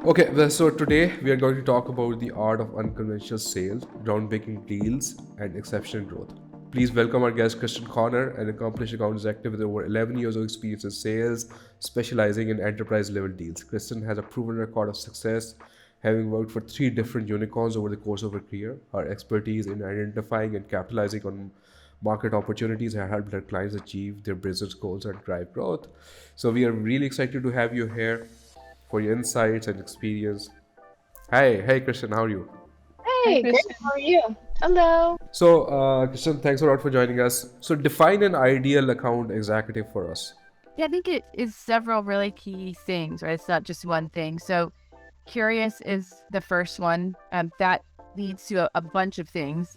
Okay, so today we are going to talk about the art of unconventional sales, groundbreaking deals, and exceptional growth. Please welcome our guest, Kristen Conner, an accomplished account executive with over 11 years of experience in sales, specializing in enterprise level deals. Kristen has a proven record of success, having worked for three different unicorns over the course of her career. Her expertise in identifying and capitalizing on market opportunities have helped her clients achieve their business goals and drive growth. So, we are really excited to have you here for your insights and experience. Hey, Christian, how are you? Hi, Hey, great. How Kristen. are you? Hello. So, Christian, thanks a lot for joining us. So, define an ideal account executive for us. Yeah, I think it is several really key things, right? It's not just one thing. So, curious is the first one. That leads to a bunch of things: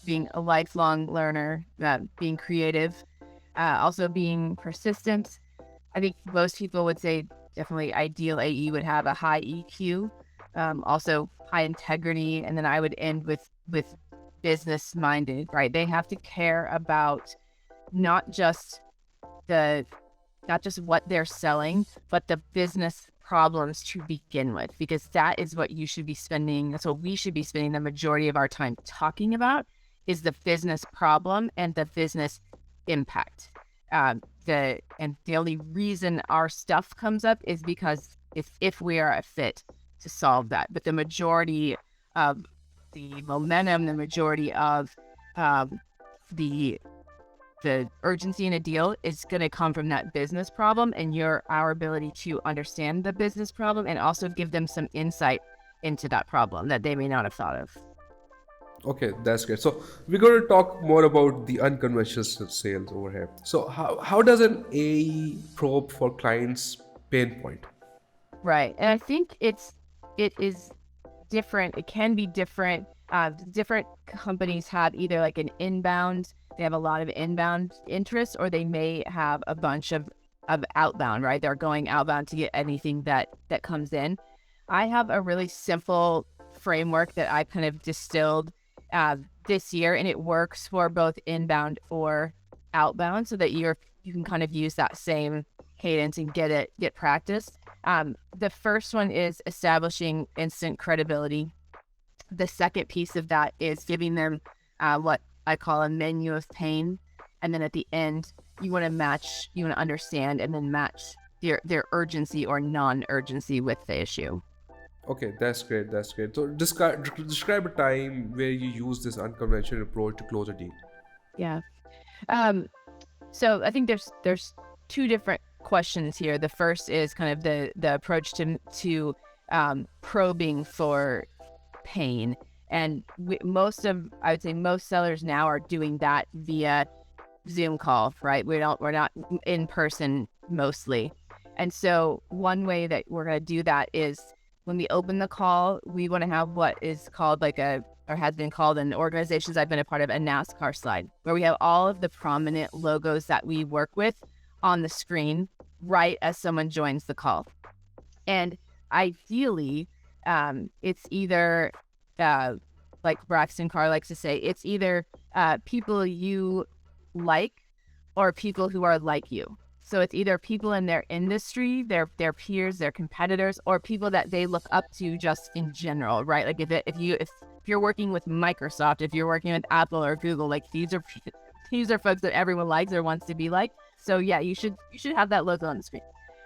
being a lifelong learner, being creative, also being persistent. I think most people would say definitely ideal AE would have a high EQ, also high integrity, and then I would end with business minded, right? They have to care about not just the not just what they're selling, but the business problems to begin with, because that's what we should be spending the majority of our time talking about is the business problem and the business impact. The only reason our stuff comes up is because if we are a fit to solve that. But the majority of the momentum, the majority of the the urgency in a deal is going to come from that business problem and our ability to understand the business problem and also give them some insight into that problem that they may not have thought of. Okay, that's great. So, we're going to talk more about the unconventional sales over here. So, how does an AE probe for clients' pain point? Right. And I think it is different. It can be different. Different companies have either like they have a lot of inbound interest, or they may have a bunch of outbound, right? They're going outbound to get anything that comes in. I have a really simple framework that I kind of distilled this year, and it works for both inbound or outbound, so that you can kind of use that same cadence and get practice. The first one is establishing instant credibility. The second piece of that is giving them what I call a menu of pain. And then at the end, you want to understand and then match their urgency or non-urgency with the issue. Okay, that's great. That's great. So, describe a time where you use this unconventional approach to close a deal. Yeah. Um, so I think there's two different questions here. The first is kind of the approach to probing for pain. And I would say most sellers now are doing that via Zoom call, right? We're not in person mostly. And so one way that we're going to do that is when we open the call, we want to have what is called or has been called in organizations I've been a part of, a NASCAR slide, where we have all of the prominent logos that we work with on the screen right as someone joins the call. And ideally, it's either like Braxton Carr likes to say, it's either people you like or people who are like you. So it's either people in their industry, their peers, their competitors, or people that they look up to just in general, right? Like if you're working with Microsoft, if you're working with Apple or Google, like these are folks that everyone likes or wants to be like. So yeah, you should have that logo on the screen.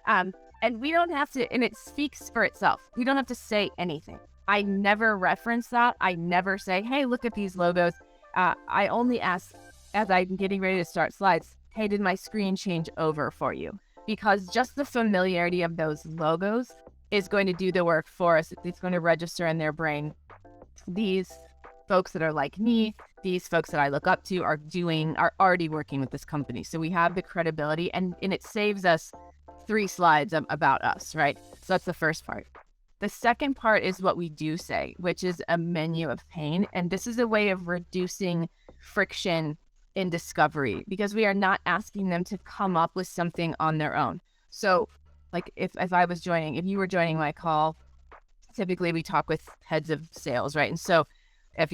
And we don't have to, and it speaks for itself. We don't have to say anything. I never reference that. I never say, hey, look at these logos. I only ask as I'm getting ready to start slides, hey, did my screen change over for you? Because just the familiarity of those logos is going to do the work for us. It's going to register in their brain. These folks that are like me, these folks that I look up to are already working with this company. So we have the credibility, and it saves us 3 slides about us, right? So that's the first part. The second part is what we do say, which is a menu of pain. And this is a way of reducing friction in discovery, because we are not asking them to come up with something on their own. So like if you were joining my call, typically we talk with heads of sales, right? And so if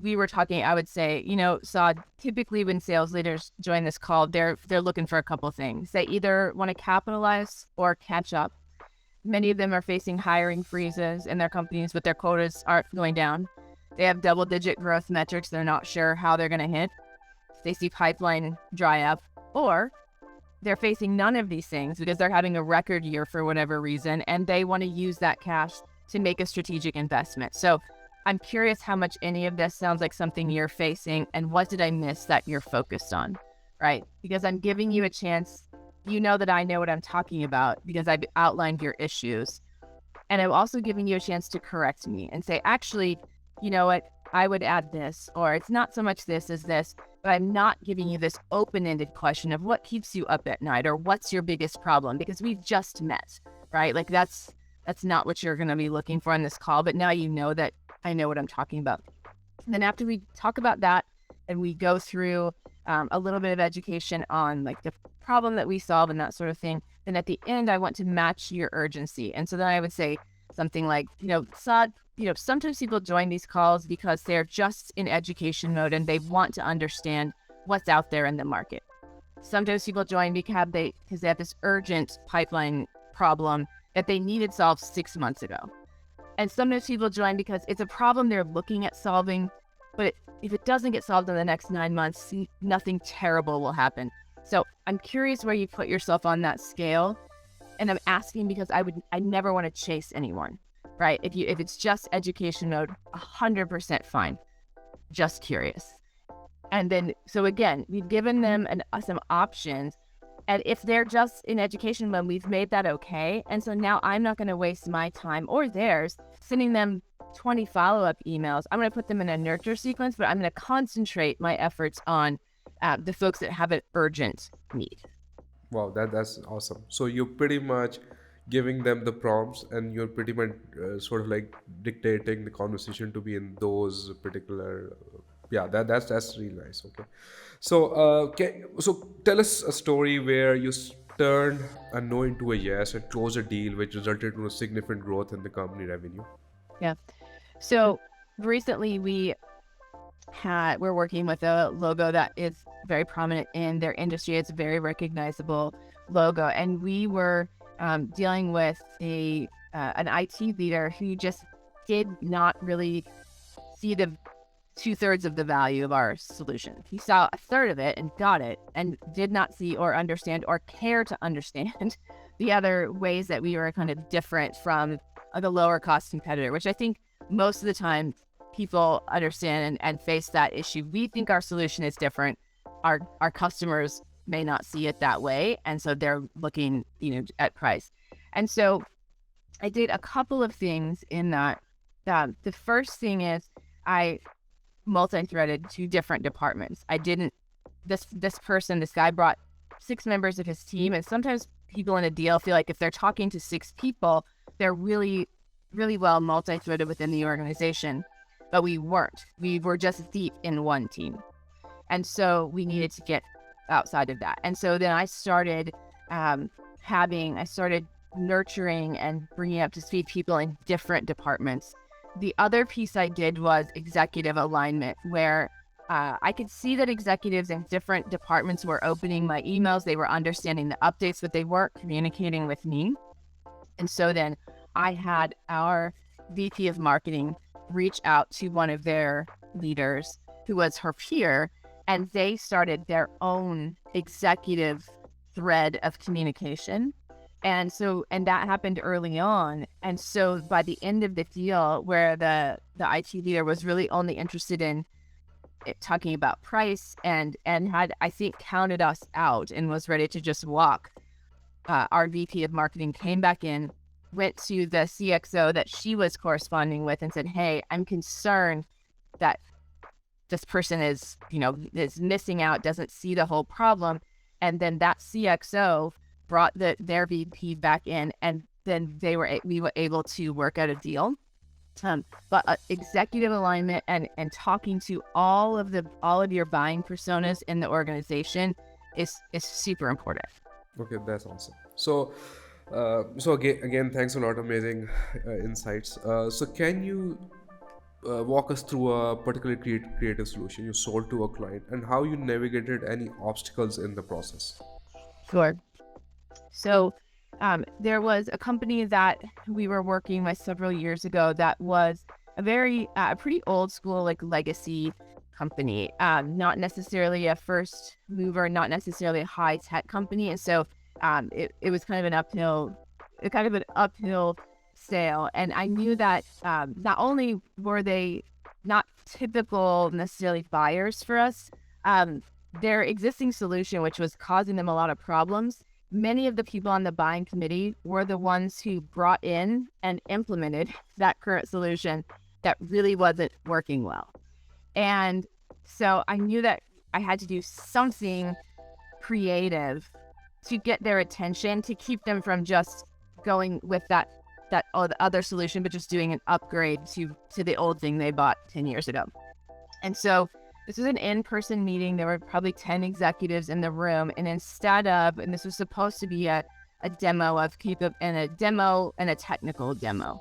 we were talking, I would say, Saad, typically when sales leaders join this call, they're looking for a couple of things. They either want to capitalize or catch up. Many of them are facing hiring freezes in their companies, but their quotas aren't going down. They have double-digit growth metrics they're not sure how they're going to hit. They see pipeline dry up, or they're facing none of these things because they're having a record year for whatever reason, and they want to use that cash to make a strategic investment. So I'm curious how much any of this sounds like something you're facing, and what did I miss that you're focused on, right? Because I'm giving you a chance. You know that I know what I'm talking about because I've outlined your issues. And I'm also giving you a chance to correct me and say, actually, you know what, I would add this, or it's not so much this as this, but I'm not giving you this open-ended question of what keeps you up at night or what's your biggest problem, because we've just met, right? Like that's not what you're going to be looking for in this call, but now you know that I know what I'm talking about. And then after we talk about that and we go through a little bit of education on like the problem that we solve and that sort of thing, then at the end, I want to match your urgency. And so then I would say something like, Saad, sometimes people join these calls because they're just in education mode and they want to understand what's out there in the market. Sometimes people join because they have this urgent pipeline problem that they needed solved 6 months ago. And sometimes people join because it's a problem they're looking at solving, but if it doesn't get solved in the next 9 months, nothing terrible will happen. So I'm curious where you put yourself on that scale. And I'm asking because I never want to chase anyone, right? If it's just education mode, 100% fine. Just curious. And then, so again, we've given them some options. And if they're just in education mode, we've made that okay. And so now I'm not going to waste my time or theirs sending them 20 follow-up emails. I'm going to put them in a nurture sequence, but I'm going to concentrate my efforts on the folks that have an urgent need. Wow, that's awesome. So you're pretty much giving them the prompts, and you're pretty much sort of like dictating the conversation to be in those particular. Yeah, that's really nice. Okay, so so tell us a story where you turned a no into a yes and closed a deal which resulted in a significant growth in the company revenue. Yeah. So recently we're working with a logo that is very prominent in their industry. It's a very recognizable logo. And we were dealing with an IT leader who just did not really see the 2/3 of the value of our solution. He saw a third of it and got it, and did not see or understand or care to understand the other ways that we were kind of different from the lower cost competitor, which I think most of the time people understand and face that issue. We think our solution is different. Our customers may not see it that way, and so they're looking, at price. And so I did a couple of things in that. The first thing is I multi-threaded 2 different departments. I didn't. This guy brought 6 members of his team, and sometimes people in a deal feel like if they're talking to 6 people, they're really, really well multi-threaded within the organization. But we weren't. We were just deep in one team. And so we needed to get outside of that. And so then I started nurturing and bringing up to speed people in different departments. The other piece I did was executive alignment, where I could see that executives in different departments were opening my emails. They were understanding the updates, but they weren't communicating with me. And so then I had our VP of marketing reach out to one of their leaders who was her peer, and they started their own executive thread of communication. And that happened early on. And so by the end of the deal, where the IT leader was really only interested in talking about price and had, I think, counted us out and was ready to just walk, our VP of marketing came back in, went to the CXO that she was corresponding with and said, "Hey, I'm concerned that this person is missing out, doesn't see the whole problem." And then that CXO brought their VP back in, and then we were able to work out a deal. But executive alignment and talking to all of your buying personas in the organization is super important. Okay, that's awesome. So again, thanks a lot. Amazing insights. So can you walk us through a particularly creative solution you sold to a client and how you navigated any obstacles in the process? Sure. So there was a company that we were working with several years ago that was a pretty old school, like legacy company, not necessarily a first mover, not necessarily a high tech company. And so it was kind of an uphill sale. And I knew that not only were they not typical necessarily buyers for us, their existing solution, which was causing them a lot of problems, many of the people on the buying committee were the ones who brought in and implemented that current solution that really wasn't working well. And so I knew that I had to do something creative to get their attention, to keep them from just going with the other solution, but just doing an upgrade to the old thing they bought 10 years ago. And so this was an in-person meeting. There were probably 10 executives in the room. And and this was supposed to be a demo of and a technical demo.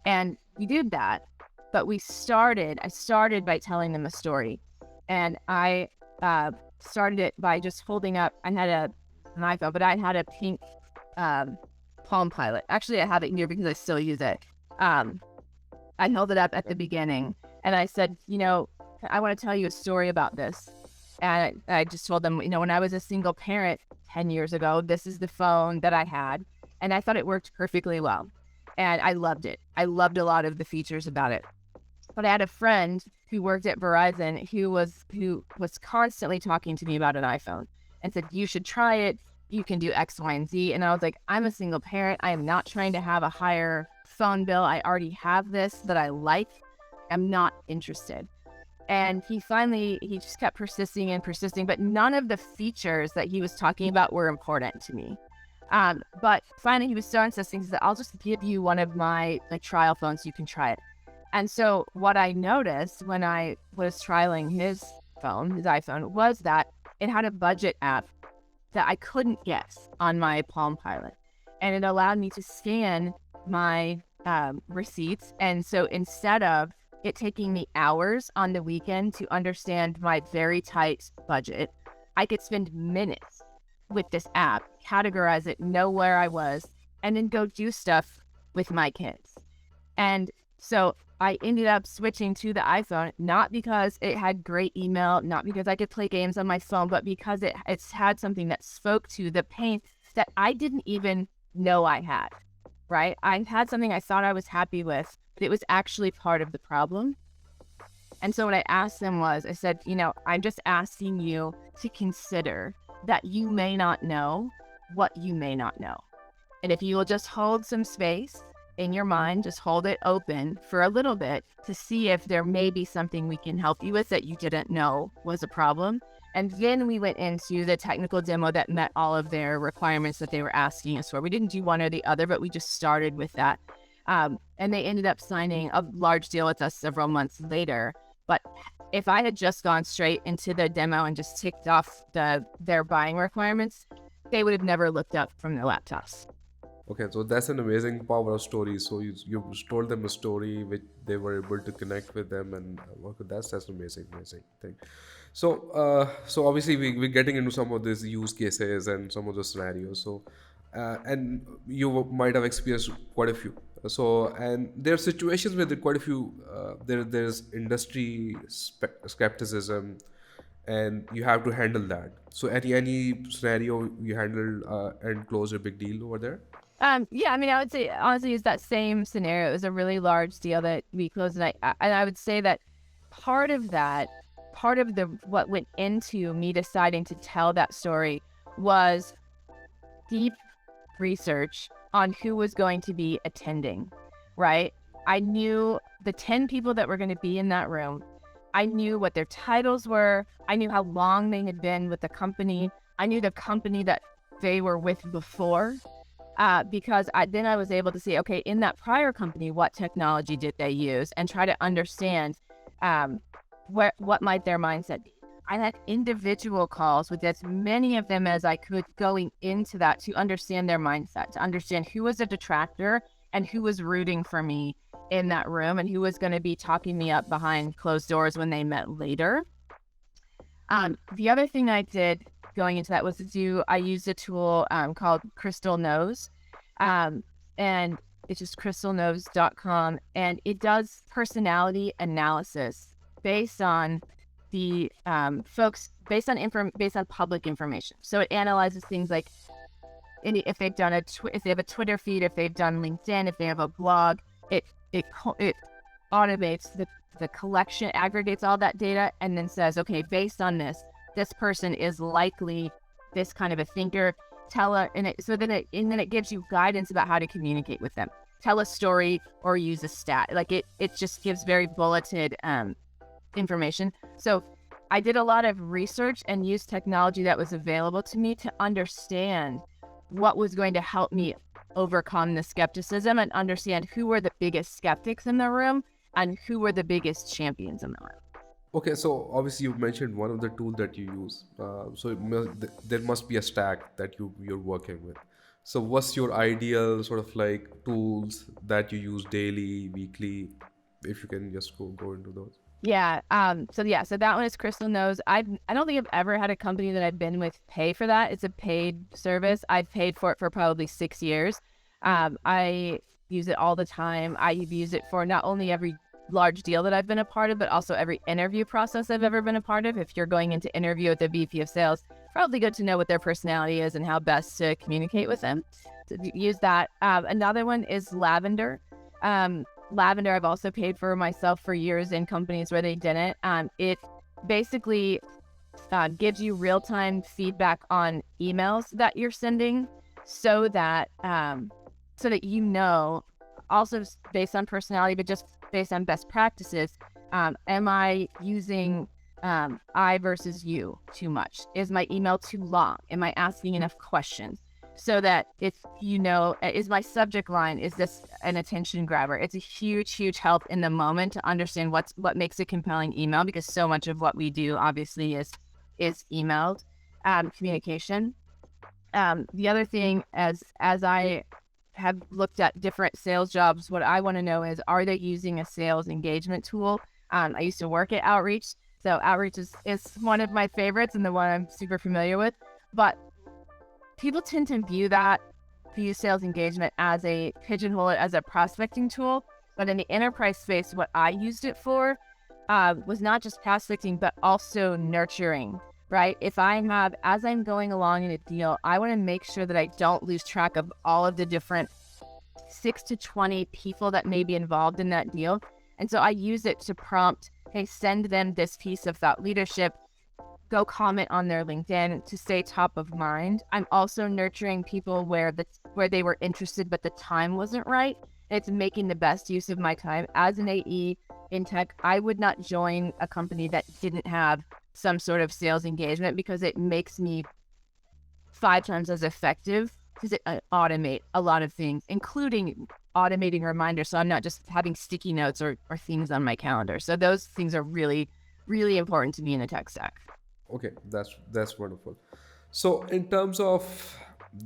And we did that, but I started by telling them a story. And I started it by just holding up, I had an iPhone, but I had a pink Palm Pilot. Actually, I have it here because I still use it. I held it up at the beginning and I said, I want to tell you a story about this. And I just told them, when I was a single parent 10 years ago, this is the phone that I had. And I thought it worked perfectly well. And I loved it. I loved a lot of the features about it. But I had a friend who worked at Verizon who was constantly talking to me about an iPhone and said, you should try it. You can do X, Y, and Z. And I was like, I'm a single parent. I am not trying to have a higher phone bill. I already have this that I like. I'm not interested. And he just kept persisting, but none of the features that he was talking about were important to me. But finally he was so insisting, he said, I'll just give you one of my trial phones, you can try it. And so what I noticed when I was trialing his iPhone, was that it had a budget app that I couldn't guess on my Palm Pilot. And it allowed me to scan my receipts. And so instead of it taking me hours on the weekend to understand my very tight budget, I could spend minutes with this app, categorize it, know where I was, and then go do stuff with my kids. And so I ended up switching to the iPhone, not because it had great email, not because I could play games on my phone, but because it's had something that spoke to the pain that I didn't even know I had, right? I had something I thought I was happy with, but it was actually part of the problem. And so what I asked them I said, I'm just asking you to consider that you may not know what you may not know. And if you will just hold some space in your mind, just hold it open for a little bit to see if there may be something we can help you with that you didn't know was a problem. And then we went into the technical demo that met all of their requirements that they were asking us for. We didn't do one or the other, but we just started with that. And they ended up signing a large deal with us several months later. But if I had just gone straight into the demo and just ticked off their buying requirements, they would have never looked up from their laptops. Okay, so that's an amazing power of stories. So you told them a story which they were able to connect with them and work with. That's an amazing thing. So obviously we're getting into some of these use cases and some of the scenarios. So and you might have experienced quite a few. So and there are situations where there are quite a few. There's industry skepticism, and you have to handle that. So any scenario you handled and closed a big deal over there? Yeah, I mean, I would say honestly, it's that same scenario. It was a really large deal that we closed, and I would say that part of what went into me deciding to tell that story was deep research on who was going to be attending, right? I knew the 10 people that were going to be in that room. I knew what their titles were. I knew how long they had been with the company. I knew the company that they were with before. Because then I was able to see, okay, in that prior company, what technology did they use, and try to understand what might their mindset be. I had individual calls with as many of them as I could going into that to understand their mindset, to understand who was a detractor and who was rooting for me in that room and who was going to be talking me up behind closed doors when they met later. The other thing I did going into that was I used a tool called Crystal Knows. And it's just crystalknows.com, and it does personality analysis based on the folks, based on public information. So it analyzes things like if they've done if they have a Twitter feed, if they've done LinkedIn, if they have a blog. It automates the collection, aggregates all that data, and then says, okay, based on this person is likely this kind of a thinker. Then it gives you guidance about how to communicate with them. Tell a story or use a stat. Like it just gives very bulleted information. So I did a lot of research and used technology that was available to me to understand what was going to help me overcome the skepticism and understand who were the biggest skeptics in the room and who were the biggest champions in the room. Okay, so obviously you mentioned one of the tools that you use. There must be a stack that you're working with. So what's your ideal sort of like tools that you use daily, weekly? If you can just go into those. Yeah. So that one is Crystal Knows. I don't think I've ever had a company that I've been with pay for that. It's a paid service. I've paid for it for probably 6 years. I use it all the time. I use it for not only every large deal that I've been a part of, but also every interview process I've ever been a part of. If you're going into interview with the VP of sales, probably good to know what their personality is and how best to communicate with them. So use that. Another one is Lavender. Lavender, I've also paid for myself for years in companies where they didn't. It basically gives you real-time feedback on emails that you're sending, so that you know, also based on personality, but just based on best practices. Am I using I versus you too much? Is my email too long? Am I asking enough questions? So that if you know, is my subject line, is this an attention grabber? It's a huge, huge help in the moment to understand what makes a compelling email, because so much of what we do obviously is emailed communication. The other thing, as I have looked at different sales jobs, what I want to know is, are they using a sales engagement tool? I used to work at Outreach, so Outreach is one of my favorites and the one I'm super familiar with. But people tend to view sales engagement as pigeonhole it as a prospecting tool. But in the enterprise space, what I used it for was not just prospecting, but also nurturing, right? As I'm going along in a deal, I want to make sure that I don't lose track of all of the different 6 to 20 people that may be involved in that deal. And so I use it to prompt, hey, send them this piece of thought leadership, go comment on their LinkedIn to stay top of mind. I'm also nurturing people where they were interested, but the time wasn't right. It's making the best use of my time. As an AE in tech, I would not join a company that didn't have some sort of sales engagement, because it makes me 5 times as effective, because it automate a lot of things, including automating reminders. So I'm not just having sticky notes or things on my calendar. So those things are really, really important to me in the tech stack. Okay, that's wonderful. So in terms of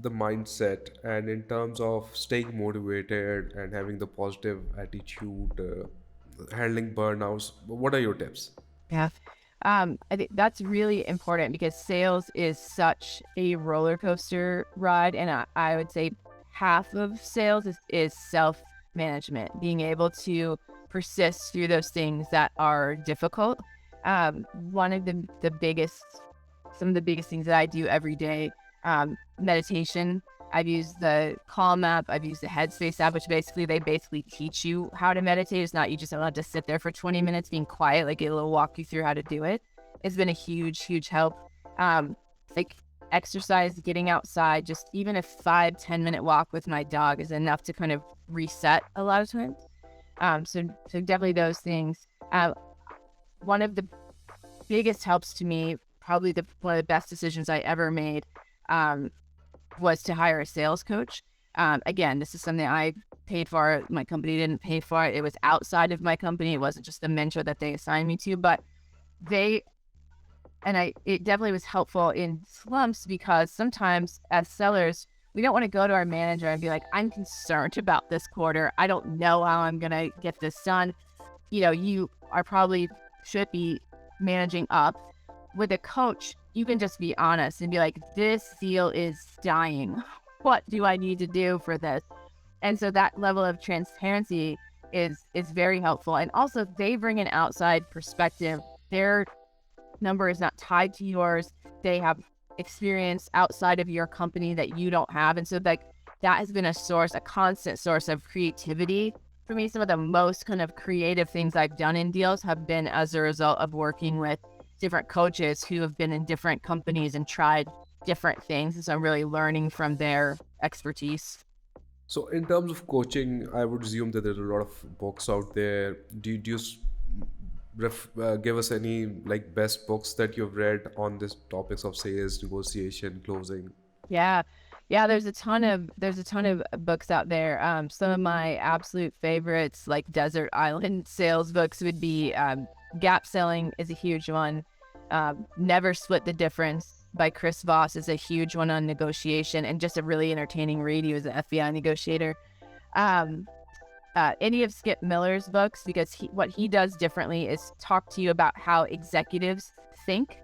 the mindset and in terms of staying motivated and having the positive attitude, handling burnouts, what are your tips? Yeah. I think that's really important, because sales is such a roller coaster ride. And I would say half of sales is self-management, being able to persist through those things that are difficult. One of some of the biggest things that I do every day, meditation. I've used the Calm app. I've used the Headspace app, which they basically teach you how to meditate. It's not you just allowed to sit there for 20 minutes being quiet. Like, it'll walk you through how to do it. It's been a huge, huge help. Like exercise, getting outside, just even a 5-10 minute walk with my dog is enough to kind of reset a lot of times. So definitely those things. One of the biggest helps to me, probably one of the best decisions I ever made, was to hire a sales coach. Again, this is something I paid for. My company didn't pay for it. It was outside of my company. It wasn't just the mentor that they assigned me to, but it definitely was helpful in slumps, because sometimes as sellers, we don't want to go to our manager and be like, I'm concerned about this quarter. I don't know how I'm going to get this done. You are probably should be managing up. With a coach, you can just be honest and be like, this deal is dying. what do I need to do for this? And so that level of transparency is very helpful. And also they bring an outside perspective. Their number is not tied to yours. They have experience outside of your company that you don't have. And so that has been a constant source of creativity for me. Some of the most kind of creative things I've done in deals have been as a result of working with different coaches who have been in different companies and tried different things. And so I'm really learning from their expertise. So, in terms of coaching, I would assume that there's a lot of books out there. Do you give us any like best books that you've read on this topics of sales, negotiation, closing? Yeah. There's a ton of books out there. Some of my absolute favorites, like desert island sales books, would be Gap Selling is a huge one. Never Split the Difference by Chris Voss is a huge one on negotiation, and just a really entertaining read. He was an FBI negotiator. Any of Skip Miller's books, because what he does differently is talk to you about how executives think.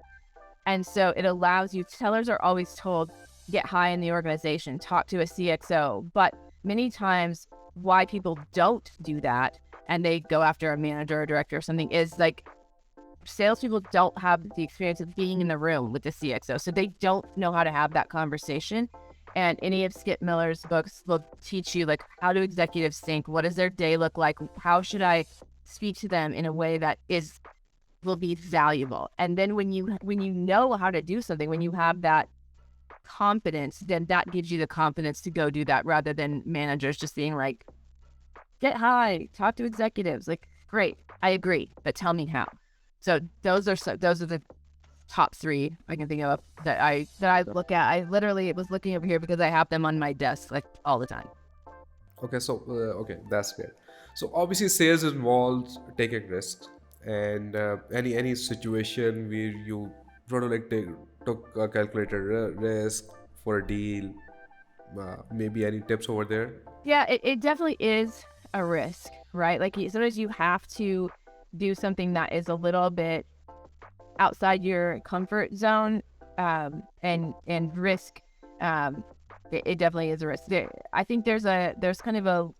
And so it allows you, sellers are always told, get high in the organization, talk to a CXO. But many times why people don't do that and they go after a manager or director or something is like salespeople don't have the experience of being in the room with the CXO. So they don't know how to have that conversation. And any of Skip Miller's books will teach you like how do executives think? What does their day look like? How should I speak to them in a way that will be valuable? And then when you know how to do something, when you have that confidence, then that gives you the confidence to go do that, rather than managers just being like, get high, talk to executives. Like, great, I agree, but tell me how. So those are the top three I can think of that I look at. I literally was looking over here because I have them on my desk like all the time. Okay, so okay, that's great. So obviously, sales involves taking risks, and any situation where you sort of like took a calculated risk for a deal. Maybe any tips over there? Yeah, it definitely is a risk, right? Like sometimes you have to do something that is a little bit outside your comfort zone, and risk. It definitely is a risk. I think there's kind of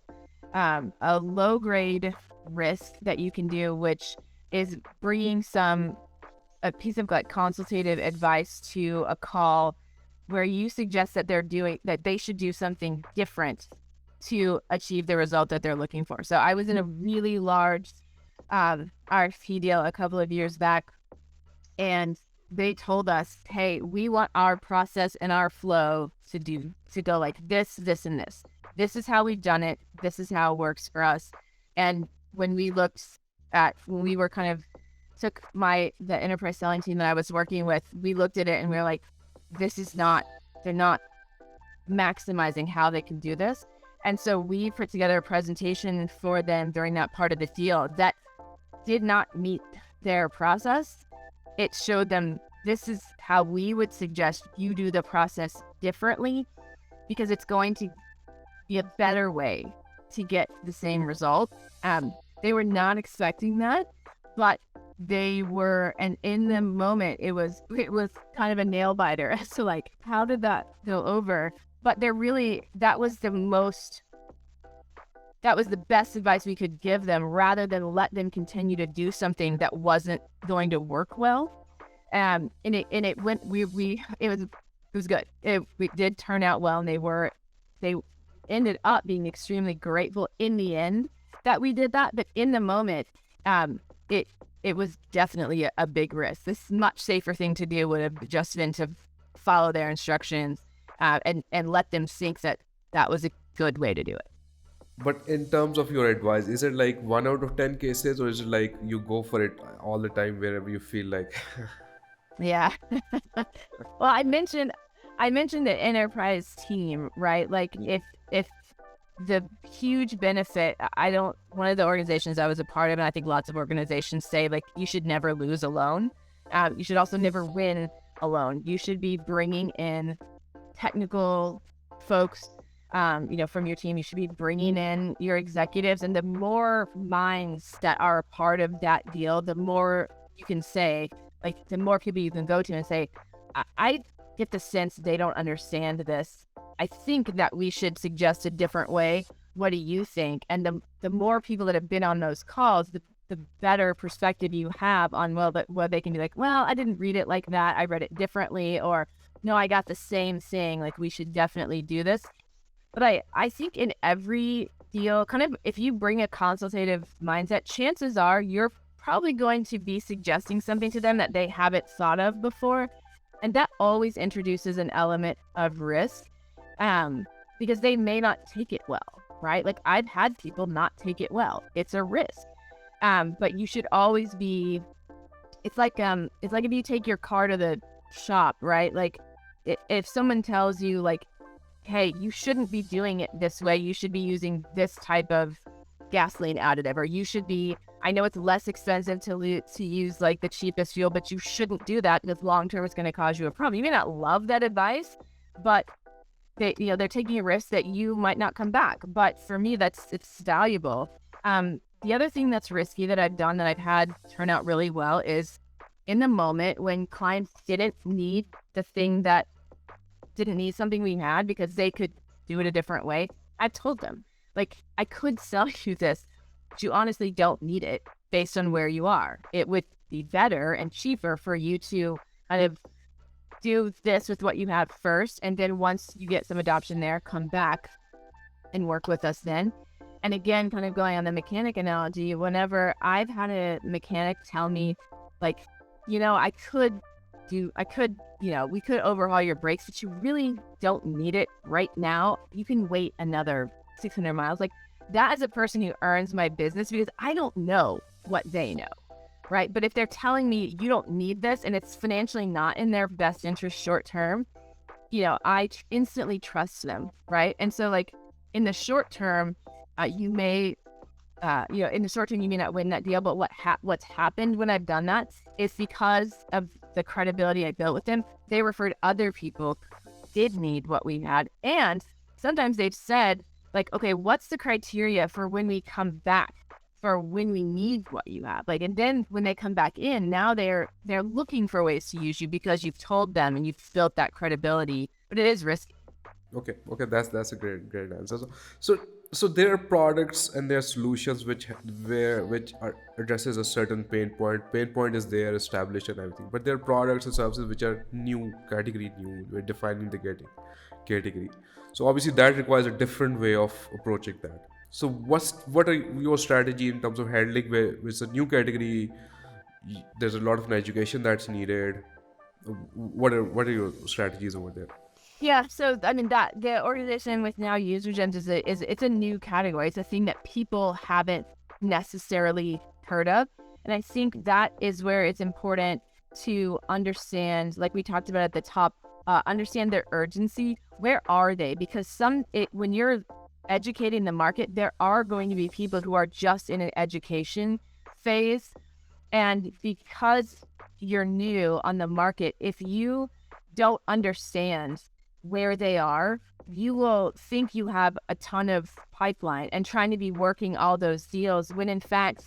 a low grade risk that you can do, which is bringing a piece of like consultative advice to a call where you suggest that they should do something different to achieve the result that they're looking for. So I was in a really large RFP deal a couple of years back, and they told us, hey, we want our process and our flow to go like this, this, and this. This is how we've done it. This is how it works for us. And when we were took the enterprise selling team that I was working with, we looked at it and we were like, they're not maximizing how they can do this. And so we put together a presentation for them during that part of the deal that did not meet their process. It showed them, this is how we would suggest you do the process differently, because it's going to be a better way to get the same result. They were not expecting that, but they were, and in the moment, it was kind of a nail biter as to like, how did that go over? But that was the best advice we could give them, rather than let them continue to do something that wasn't going to work well. And it went, it was good. It did turn out well, and they ended up being extremely grateful in the end that we did that. But in the moment, it was definitely a big risk. This much safer thing to do would have just been to follow their instructions, and let them think that was a good way to do it. But in terms of your advice, is it like 1 out of 10 cases, or is it like you go for it all the time wherever you feel like? Yeah. Well, I mentioned the enterprise team, right? Like if the huge benefit, one of the organizations I was a part of, and I think lots of organizations say, like, you should never lose alone. You should also never win alone. You should be bringing in technical folks, from your team. You should be bringing in your executives, and the more minds that are a part of that deal, the more you can say, like, the more people you can go to and say, I get the sense they don't understand this, I think that we should suggest a different way. What do you think? And the more people that have been on those calls, the better perspective you have on, well, they can be like, well, I didn't read it like that. I read it differently. Or, no, I got the same thing. Like, we should definitely do this. But I think in every deal, kind of, if you bring a consultative mindset, chances are you're probably going to be suggesting something to them that they haven't thought of before. And that always introduces an element of risk, because they may not take it well, right? Like, I've had people not take it well. It's a risk. But you should always be, it's like if you take your car to the shop, right? Like, if someone tells you, like, hey, you shouldn't be doing it this way, you should be using this type of gasoline additive, or you should be, I know it's less expensive to use like the cheapest fuel, but you shouldn't do that because long term it's going to cause you a problem. You may not love that advice, but they're taking a risk that you might not come back. But for me, it's valuable. The other thing that's risky that I've done that I've had turn out really well is in the moment when clients didn't need something we had because they could do it a different way, I've told them, like, I could sell you this, but you honestly don't need it based on where you are. It would be better and cheaper for you to kind of do this with what you have first, and then once you get some adoption there, come back and work with us then. And again, kind of going on the mechanic analogy, whenever I've had a mechanic tell me, like, we could overhaul your brakes, but you really don't need it right now. You can wait another 600 miles. Like, that is a person who earns my business because I don't know what they know, right? But if they're telling me you don't need this and it's financially not in their best interest short term, I instantly trust them, right? And so, like, in the short term, you may not win that deal, but what's happened when I've done that is because of the credibility I built with them, they referred other people who did need what we had. And sometimes they've said, like, okay, what's the criteria for when we come back for when we need what you have? Like, and then when they come back in, now they're looking for ways to use you because you've told them and you've built that credibility, but it is risky. Okay, that's a great answer. So there are products and there are solutions which are addresses a certain pain point. Pain point is there, established and everything. But there are products and services which are new. We're defining the category. So obviously that requires a different way of approaching that. So what are your strategy in terms of handling where it's a new category? There's a lot of education that's needed. What are your strategies over there? Yeah, so I mean that the organization with now user gens is it's a new category. It's a thing that people haven't necessarily heard of, and I think that is where it's important to understand, like we talked about at the top, understand their urgency. Where are they? Because when you're educating the market, there are going to be people who are just in an education phase, and because you're new on the market, if you don't understand where they are, you will think you have a ton of pipeline and trying to be working all those deals when in fact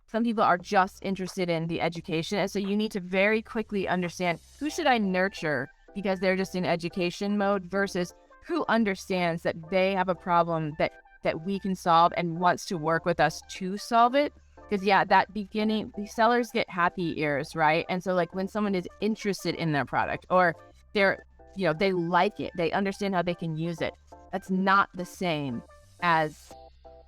some people are just interested in the education. And so you need to very quickly understand, who should I nurture because they're just in education mode versus who understands that they have a problem that we can solve and wants to work with us to solve it. Because that beginning, the sellers get happy ears, right? And so, like, when someone is interested in their product or they like it, they understand how they can use it, that's not the same as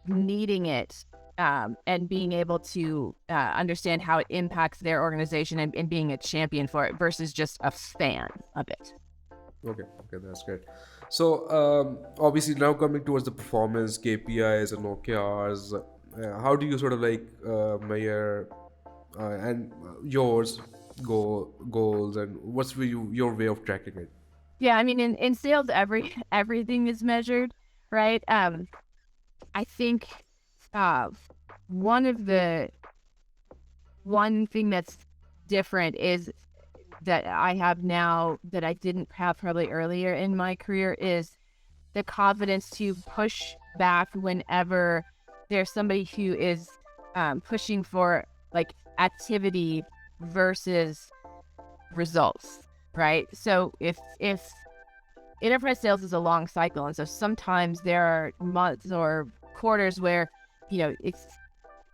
needing it and being able to understand how it impacts their organization and being a champion for it versus just a fan of it. Okay, that's great. So obviously now coming towards the performance, KPIs and OKRs, how do you sort of like measure and yours goals, and what's your way of tracking it? Yeah, I mean, in sales, everything is measured, right? I think one thing that's different is that I have now that I didn't have probably earlier in my career is the confidence to push back whenever there's somebody who is pushing for like activity versus results, right? So if enterprise sales is a long cycle. And so sometimes there are months or quarters where, it's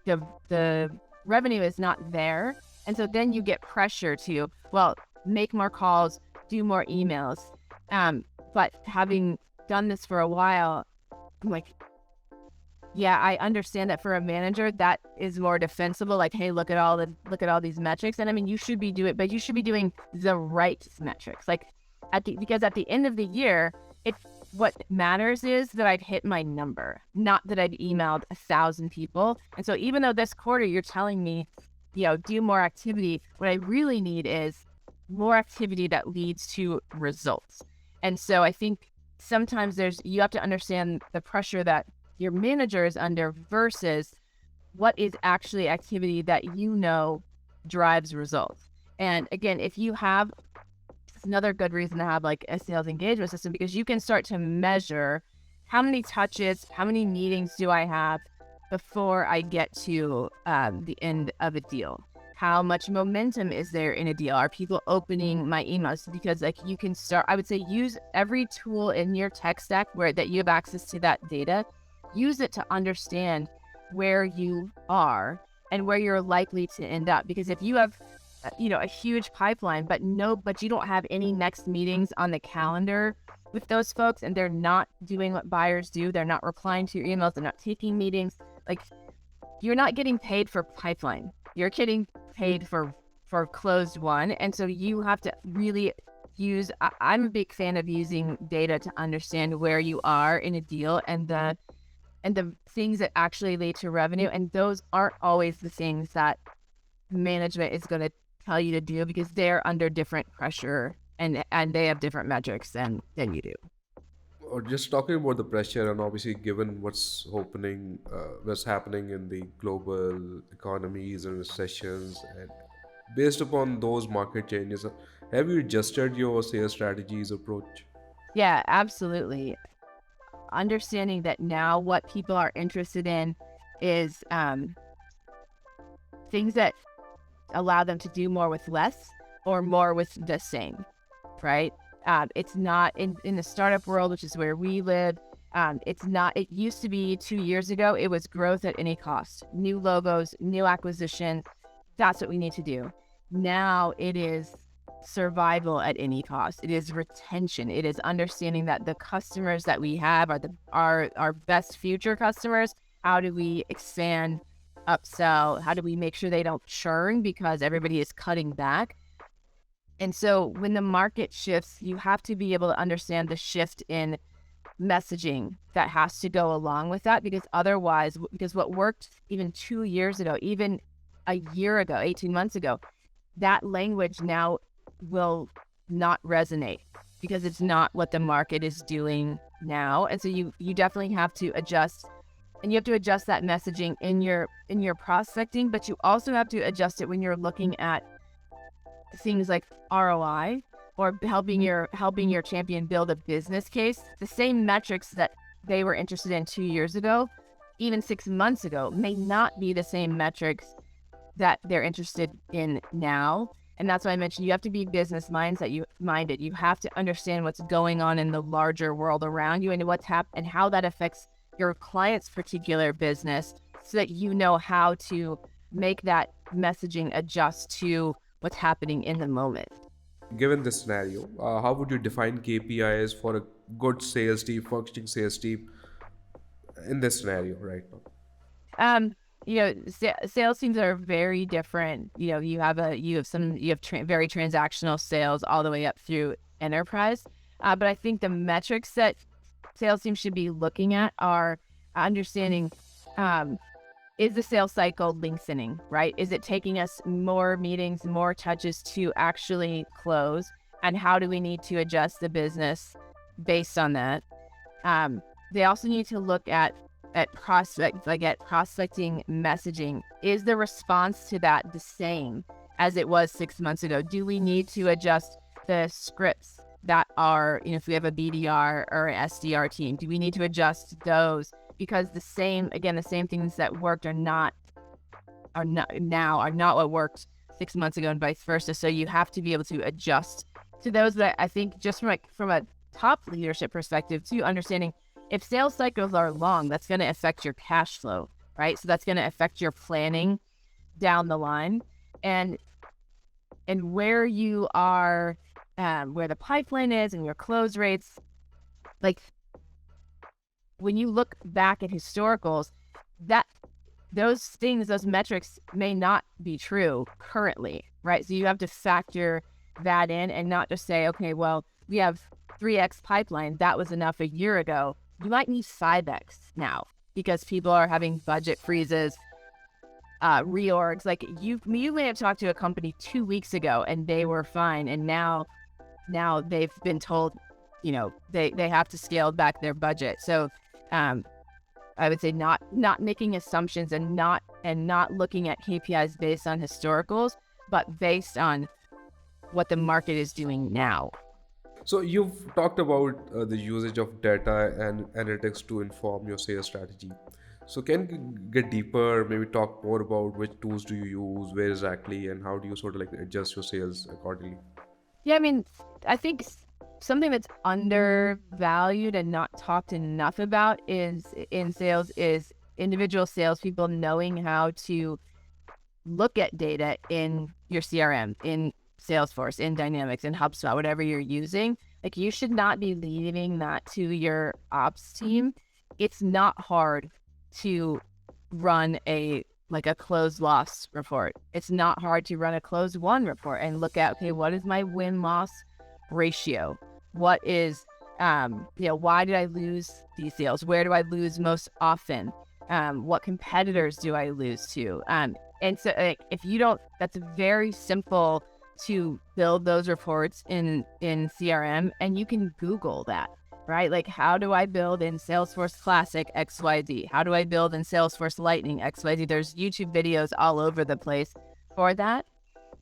the revenue is not there. And so then you get pressure to, well, make more calls, do more emails. But having done this for a while, I'm like, yeah, I understand that for a manager, that is more defensible. Like, hey, look at all these metrics. And I mean, you should be doing the right metrics. Like because at the end of the year, what matters is that I've hit my number, not that I've emailed 1,000 people. And so even though this quarter you're telling me, do more activity, what I really need is more activity that leads to results. And so I think sometimes you have to understand the pressure that your manager is under versus what is actually activity that drives results. And again, if you have, it's another good reason to have like a sales engagement system, because you can start to measure how many touches, how many meetings do I have before I get to the end of a deal. How much momentum is there in a deal? Are people opening my emails? Because like you can start, I would say, use every tool in your tech stack that you have access to that data. Use it to understand where you are and where you're likely to end up. Because if you have, a huge pipeline, but you don't have any next meetings on the calendar with those folks, and they're not doing what buyers do, they're not replying to your emails, they're not taking meetings, like you're not getting paid for pipeline. You're getting paid for closed one. And so you have to really I'm a big fan of using data to understand where you are in a deal and the things that actually lead to revenue. And those aren't always the things that management is going to tell you to do, because they're under different pressure and they have different metrics than you do. Or just talking about the pressure, and obviously given what's happening in the global economies and recessions, and based upon those market changes, have you adjusted your sales strategies approach? Yeah, absolutely. Understanding that now what people are interested in is things that allow them to do more with less or more with the same, right? It's not in the startup world, which is where we live. It used to be 2 years ago, it was growth at any cost, new logos, new acquisitions. That's what we need to do. Now it is survival at any cost. It is retention. It is understanding that the customers that we have are our best future customers. How do we expand, upsell? How do we make sure they don't churn because everybody is cutting back? And so when the market shifts, you have to be able to understand the shift in messaging that has to go along with that, because what worked even 2 years ago, even a year ago, 18 months ago, that language now will not resonate because it's not what the market is doing now. And so you definitely have to adjust, and you have to adjust that messaging in your prospecting, but you also have to adjust it when you're looking at things like ROI or helping your champion build a business case. The same metrics that they were interested in 2 years ago, even 6 months ago, may not be the same metrics that they're interested in now. And that's why I mentioned you have to be business minded. You have to understand what's going on in the larger world around you and and how that affects your client's particular business, so that you know how to make that messaging adjust to what's happening in the moment. Given this scenario, how would you define KPIs for a good sales team, functioning sales team in this scenario right now? Sales teams are very different. You have very transactional sales all the way up through enterprise. But I think the metrics that sales teams should be looking at are understanding, is the sales cycle lengthening, right? Is it taking us more meetings, more touches to actually close? And how do we need to adjust the business based on that? They also need to look at prospecting messaging. Is the response to that the same as it was 6 months ago? Do we need to adjust the scripts that are, if we have a BDR or an SDR team, do we need to adjust those? Because the same things that worked are not what worked 6 months ago, and vice versa. So you have to be able to adjust to those. But I think just from a top leadership perspective too, understanding if sales cycles are long, that's going to affect your cash flow, right? So that's going to affect your planning down the line, and where you are, where the pipeline is and your close rates. Like when you look back at historicals, that those things, those metrics may not be true currently, right? So you have to factor that in and not just say, okay, well, we have 3x pipeline. That was enough a year ago. You might need 5x now because people are having budget freezes, reorgs. Like you may have talked to a company 2 weeks ago and they were fine, and now they've been told, they have to scale back their budget. So I would say not making assumptions and not looking at KPIs based on historicals, but based on what the market is doing now. So you've talked about the usage of data and analytics to inform your sales strategy. So can you get deeper, maybe talk more about which tools do you use, where exactly, and how do you sort of like adjust your sales accordingly? Yeah, I mean, I think something that's undervalued and not talked enough about is individual salespeople knowing how to look at data in your CRM, in Salesforce, in Dynamics, in HubSpot, whatever you're using. Like you should not be leaving that to your ops team. It's not hard to run a closed loss report. It's not hard to run a closed won report and look at, okay, what is my win-loss ratio? What is, why did I lose these sales? Where do I lose most often? What competitors do I lose to? And so if you don't, that's very simple to build those reports in CRM, and you can Google that, right? Like, how do I build in Salesforce Classic XYZ? How do I build in Salesforce Lightning XYZ? There's YouTube videos all over the place for that.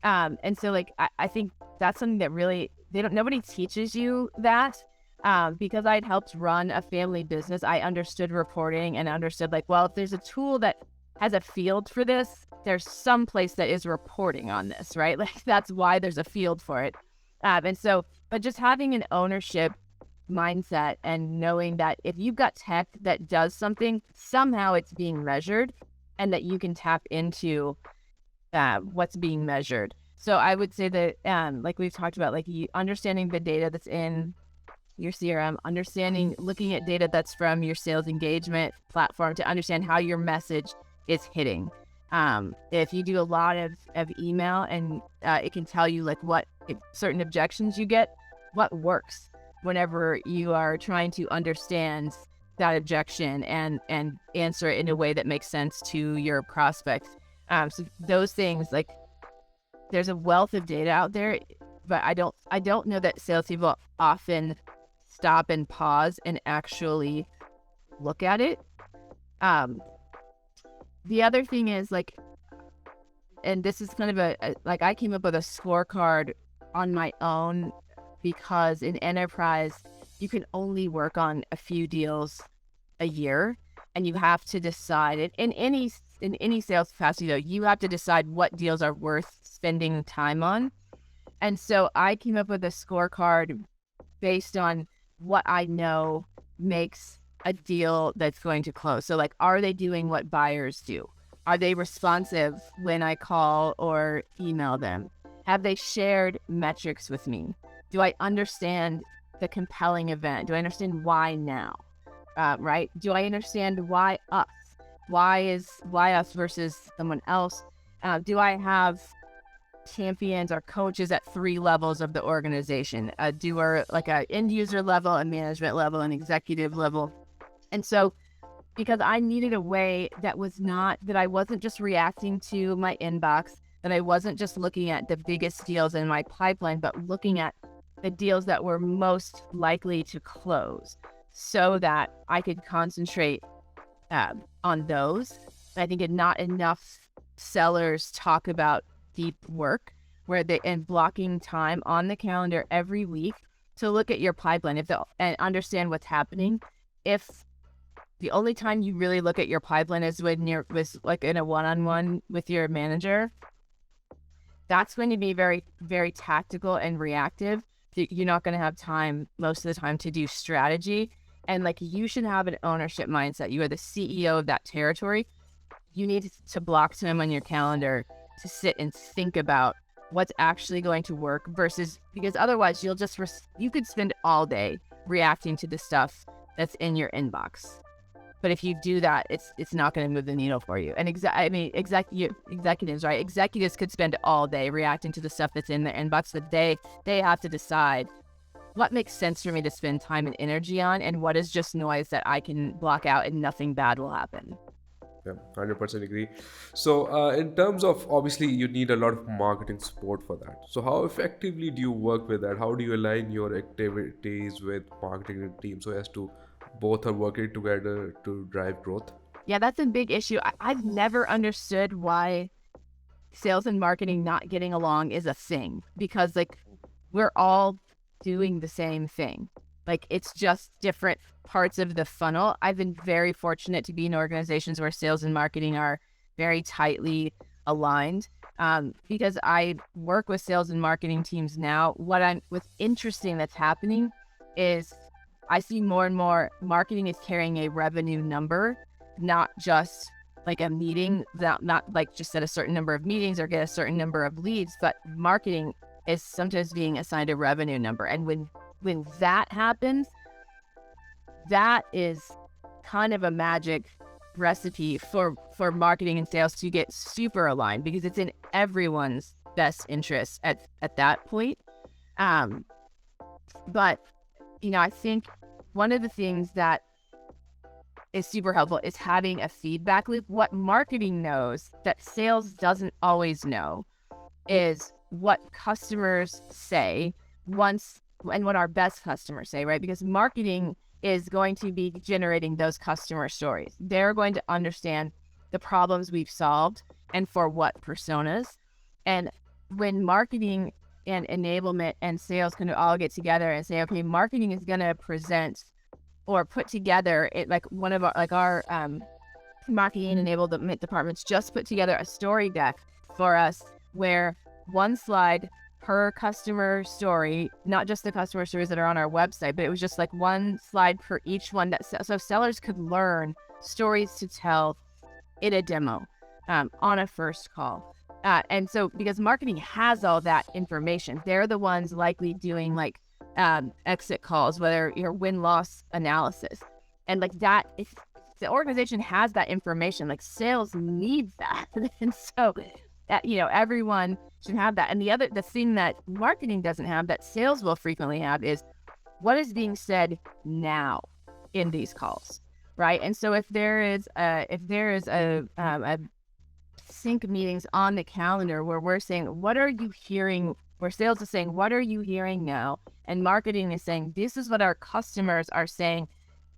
And so I think that's something that really, nobody teaches you that. Because I'd helped run a family business, I understood reporting and understood if there's a tool that has a field for this, there's some place that is reporting on this, right? Like that's why there's a field for it. But just having an ownership mindset and knowing that if you've got tech that does something, somehow it's being measured, and that you can tap into what's being measured. So I would say that, like we've talked about, understanding the data that's in your CRM, looking at data that's from your sales engagement platform to understand how your message is hitting. If you do a lot of email and it can tell you what certain objections you get, what works whenever you are trying to understand that objection and answer it in a way that makes sense to your prospects. So those things, there's a wealth of data out there, but I don't know that salespeople often stop and pause and actually look at it. The other thing is and this is kind of I came up with a scorecard on my own, because in enterprise, you can only work on a few deals a year, and you have to decide it in any sales capacity, though, you have to decide what deals are worth spending time on. And so I came up with a scorecard based on what I know makes a deal that's going to close. So are they doing what buyers do? Are they responsive when I call or email them? Have they shared metrics with me? Do I understand the compelling event? Do I understand why now? Right? Do I understand why us? Why us versus someone else? Do I have champions or coaches at 3 levels of the organization? A doer, a end user level, a management level, an executive level. And so, because I needed a way that I wasn't just reacting to my inbox, that I wasn't just looking at the biggest deals in my pipeline, but looking at the deals that were most likely to close, so that I could concentrate on those. I think not enough sellers talk about deep work and blocking time on the calendar every week to look at your pipeline and understand what's happening. If the only time you really look at your pipeline is when you're in a one-on-one with your manager, that's going to be very, very tactical and reactive, you're not going to have time most of the time to do strategy. And like, you should have an ownership mindset. You are the CEO of that territory. You need to block time on your calendar to sit and think about what's actually going to work versus, because otherwise you'll just, you could spend all day reacting to the stuff that's in your inbox. But if you do that, it's not going to move the needle for you. And executives, right? Executives could spend all day reacting to the stuff that's in their inbox, but they have to decide what makes sense for me to spend time and energy on, and what is just noise that I can block out and nothing bad will happen. Yeah, 100% agree. So, in terms of, obviously, you need a lot of marketing support for that. So, how effectively do you work with that? How do you align your activities with marketing team so as to both are working together to drive growth? Yeah, that's a big issue. I've never understood why sales and marketing not getting along is a thing, because like, we're all doing the same thing. Like, it's just different parts of the funnel. I've been very fortunate to be in organizations where sales and marketing are very tightly aligned, because I work with sales and marketing teams now. What's interesting that's happening is I see more and more marketing is carrying a revenue number, not just like a meeting, not like just set a certain number of meetings or get a certain number of leads, but marketing is sometimes being assigned a revenue number. And when that happens, that is kind of a magic recipe for marketing and sales to get super aligned, because it's in everyone's best interest at that point. But, I think one of the things that is super helpful is having a feedback loop. What marketing knows that sales doesn't always know is what customers say and what our best customers say, right? Because marketing is going to be generating those customer stories. They're going to understand the problems we've solved and for what personas. And when marketing and enablement and sales can all get together and say, okay, marketing is going to present or put together it, like one of our marketing and enablement departments just put together a story deck for us where one slide per customer story, not just the customer stories that are on our website, but it was just like one slide per each one, so sellers could learn stories to tell in a demo, on a first call. And so because marketing has all that information, they're the ones likely doing like exit calls, whether your win-loss analysis. And like that, if the organization has that information, like sales needs that. And so everyone should have that. And the thing that marketing doesn't have that sales will frequently have is what is being said now in these calls, right? And so if there is a sync meetings on the calendar where we're saying, what are you hearing? Where sales is saying, what are you hearing now? And marketing is saying, this is what our customers are saying.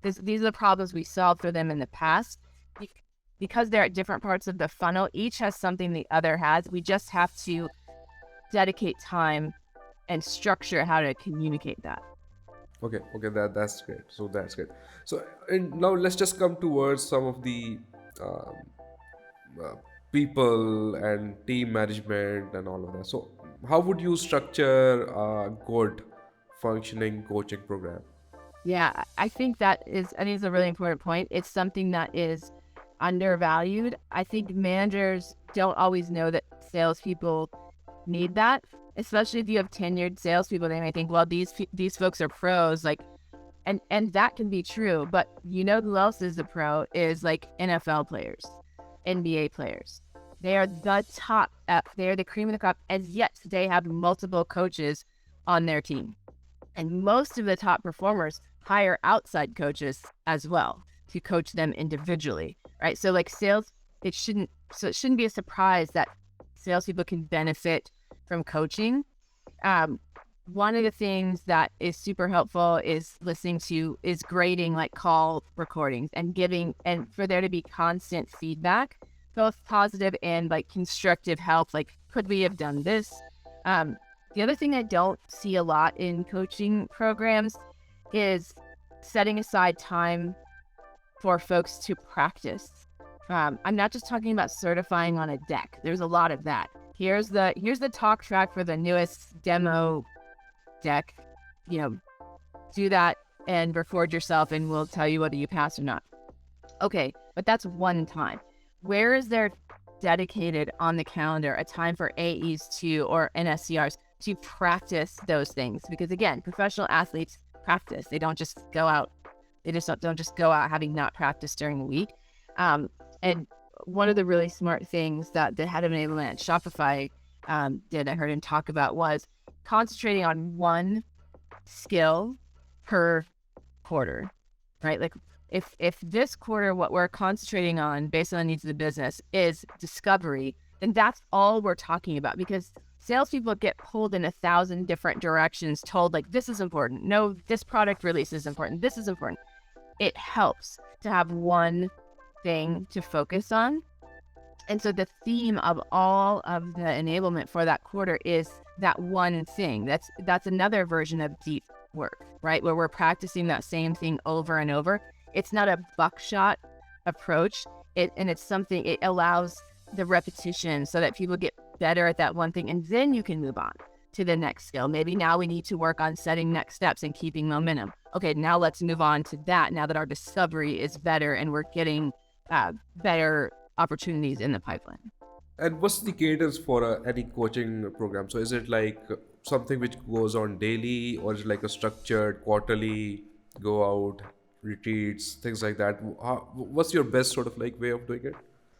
These are the problems we solved for them in the past. Because they're at different parts of the funnel, each has something the other has. We just have to dedicate time and structure how to communicate that. Okay, that's great. So that's great. So now let's just come towards some of the people and team management and all of that. So how would you structure a good functioning coaching program? Yeah, I think it's a really important point. It's something that is undervalued. I think managers don't always know that salespeople need that, especially if you have tenured salespeople. They may think, well, these folks are pros, like, and that can be true. But who else is a pro is like NFL players, NBA players. They are the top. They are the cream of the crop, and yet they have multiple coaches on their team. And most of the top performers hire outside coaches as well to coach them individually, right? So like sales, it shouldn't be a surprise that salespeople can benefit from coaching. One of the things that is super helpful is grading like call recordings and for there to be constant feedback, both positive and like constructive help. Like, could we have done this? The other thing I don't see a lot in coaching programs is setting aside time for folks to practice. I'm not just talking about certifying on a deck. There's a lot of that. Here's the talk track for the newest demo deck, do that and record yourself and we'll tell you whether you pass or not. Okay, but that's one time. Where is there dedicated on the calendar a time for AEs or NSCRs to practice those things? Because again, professional athletes practice. They don't just go out. They just don't just go out having not practiced during the week. And one of the really smart things that the head of enablement at Shopify did, I heard him talk about, was concentrating on one skill per quarter, right? Like if this quarter, what we're concentrating on based on the needs of the business is discovery, then that's all we're talking about, because salespeople get pulled in 1,000 different directions, told like, this is important. No, this product release is important. This is important. It helps to have one thing to focus on. And so the theme of all of the enablement for that quarter is that one thing. That's another version of deep work, right? Where we're practicing that same thing over and over. It's not a buckshot approach. It allows the repetition so that people get better at that one thing, and then you can move on to the next skill. Maybe now we need to work on setting next steps and keeping momentum. Okay, now let's move on to that now that our discovery is better and we're getting better opportunities in the pipeline. And what's the cadence for any coaching program? So is it like something which goes on daily, or is it like a structured quarterly, go out, retreats, things like that? What's your best sort of like way of doing it?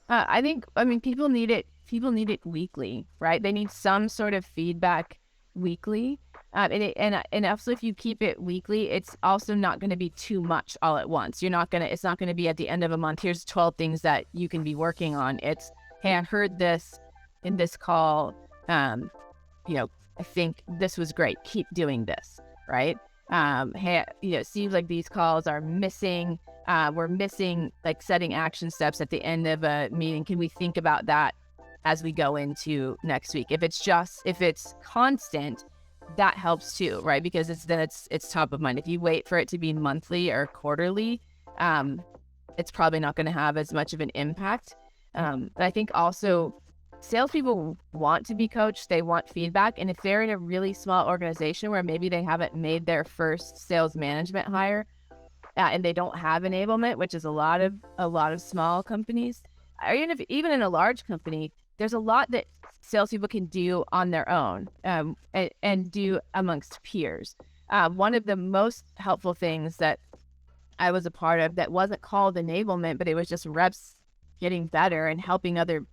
I mean, people need it weekly, right? They need some sort of feedback weekly. And also, if you keep it weekly, it's also not going to be too much all at once. It's not going to be at the end of a month, here's 12 things that you can be working on. It's, hey, I heard this in this call. I think this was great. Keep doing this, right? Hey, it seems like these calls are missing. We're missing like setting action steps at the end of a meeting. Can we think about that as we go into next week? If it's constant, that helps too, right? Because it's top of mind. If you wait for it to be monthly or quarterly, it's probably not going to have as much of an impact. But I think also salespeople want to be coached. They want feedback. And if they're in a really small organization where maybe they haven't made their first sales management hire, and they don't have enablement, which is a lot of small companies, or even in a large company, there's a lot that salespeople can do on their own and do amongst peers. One of the most helpful things that I was a part of that wasn't called enablement, but it was just reps getting better and helping other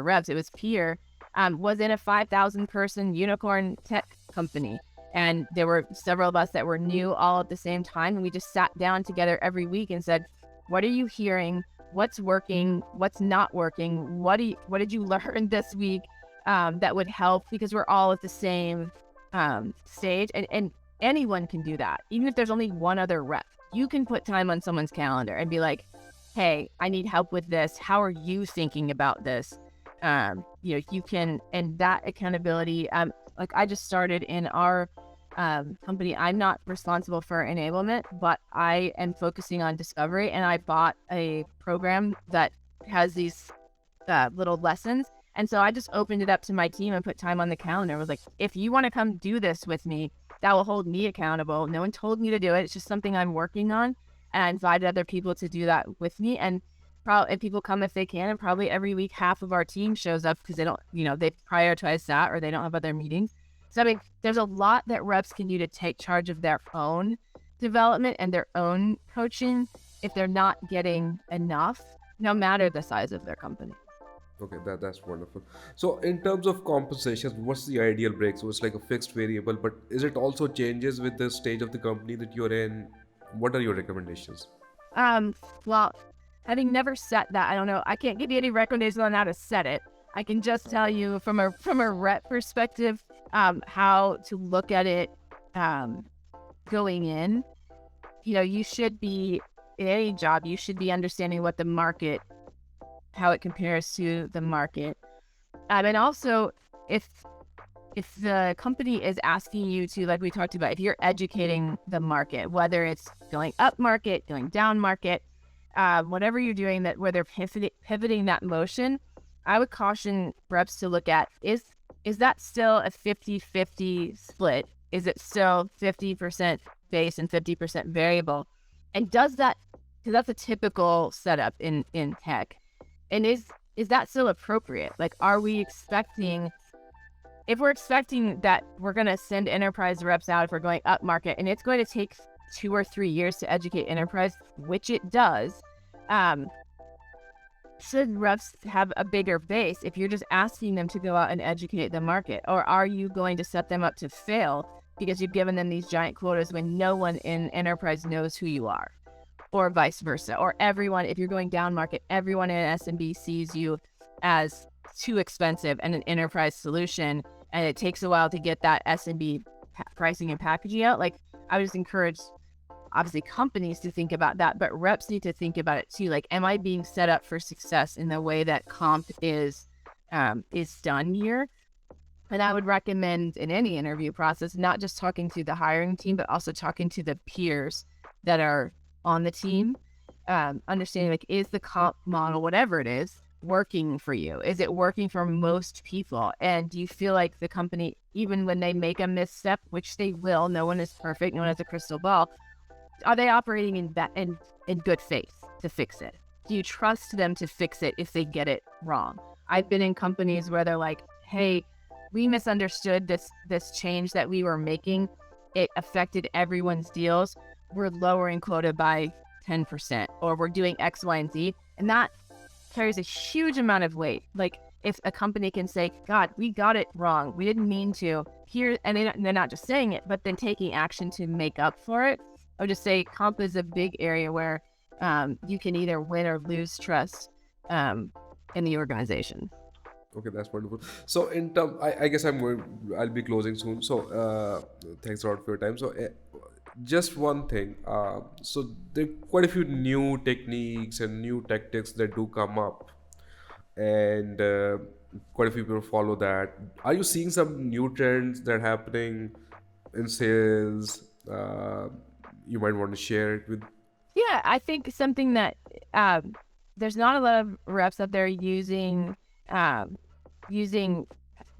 reps. It was peer. Was in a 5,000 person unicorn tech company. And there were several of us that were new all at the same time. And we just sat down together every week and said, what are you hearing? What's working? What's not working? What did you learn this week that would help? Because we're all at the same stage. And anyone can do that. Even if there's only one other rep, you can put time on someone's calendar and be like, hey, I need help with this. How are you thinking about this? You can, and that accountability, like I just started in our company. I'm not responsible for enablement, but I am focusing on discovery, and I bought a program that has these little lessons. And so I just opened it up to my team and put time on the calendar. I was like, if you want to come do this with me, that will hold me accountable. No one told me to do it. It's just something I'm working on. And I invited other people to do that with me. And people come if they can. And probably every week, half of our team shows up because they don't, they prioritize that or they don't have other meetings. So I mean, there's a lot that reps can do to take charge of their own development and their own coaching if they're not getting enough, no matter the size of their company. Okay, that's wonderful. So in terms of compensation, what's the ideal break? So it's like a fixed variable, but is it also changes with the stage of the company that you're in? What are your recommendations? Well, having never set that, I don't know. I can't give you any recommendations on how to set it. I can just tell you from a rep perspective, how to look at it going in. You should be, in any job, you should be understanding what the market, how it compares to the market. And also, if the company is asking you to, like we talked about, if you're educating the market, whether it's going up market, going down market, whatever you're doing that where they're pivoting that motion, I would caution reps to look at, is that still a 50-50 split Is it still 50% base and 50% variable? And does that, because that's a typical setup in tech, and is that still appropriate? Like, are we expecting, if we're expecting that we're going to send enterprise reps out if we're going up market, and it's going to take 2 or 3 years to educate enterprise, which it does, should reps have a bigger base if you're just asking them to go out and educate the market? Or are you going to set them up to fail because you've given them these giant quotas when no one in enterprise knows who you are? Or vice versa. Or everyone, if you're going down market, everyone in SMB sees you as too expensive and an enterprise solution, and it takes a while to get that SMB pricing and packaging out. Like, I would just encourage, obviously, companies to think about that, but reps need to think about it too. Like, am I being set up for success in the way that comp is done here? And I would recommend in any interview process, not just talking to the hiring team, but also talking to the peers that are on the team, understanding, like, is the comp model, whatever it is, working for you? Is it working for most people? And do you feel like the company, even when they make a misstep, which they will, no one is perfect, no one has a crystal ball, are they operating in good faith to fix it? Do you trust them to fix it if they get it wrong? I've been in companies where they're like, hey, we misunderstood this change that we were making. It affected everyone's deals. We're lowering quota by 10%, or we're doing X, Y, and Z. And that carries a huge amount of weight. Like, if a company can say, God, we got it wrong, we didn't mean to, here, and they're not just saying it, but then taking action to make up for it. I would just say comp is a big area where you can either win or lose trust in the organization. Okay, that's wonderful. So in term, I guess I'll be closing soon. So thanks a lot for your time. So just one thing. So there are quite a few new techniques and new tactics that do come up, and quite a few people follow that. Are you seeing some new trends that are happening in sales? You might want to share it with. Yeah, I think something that there's not a lot of reps out there using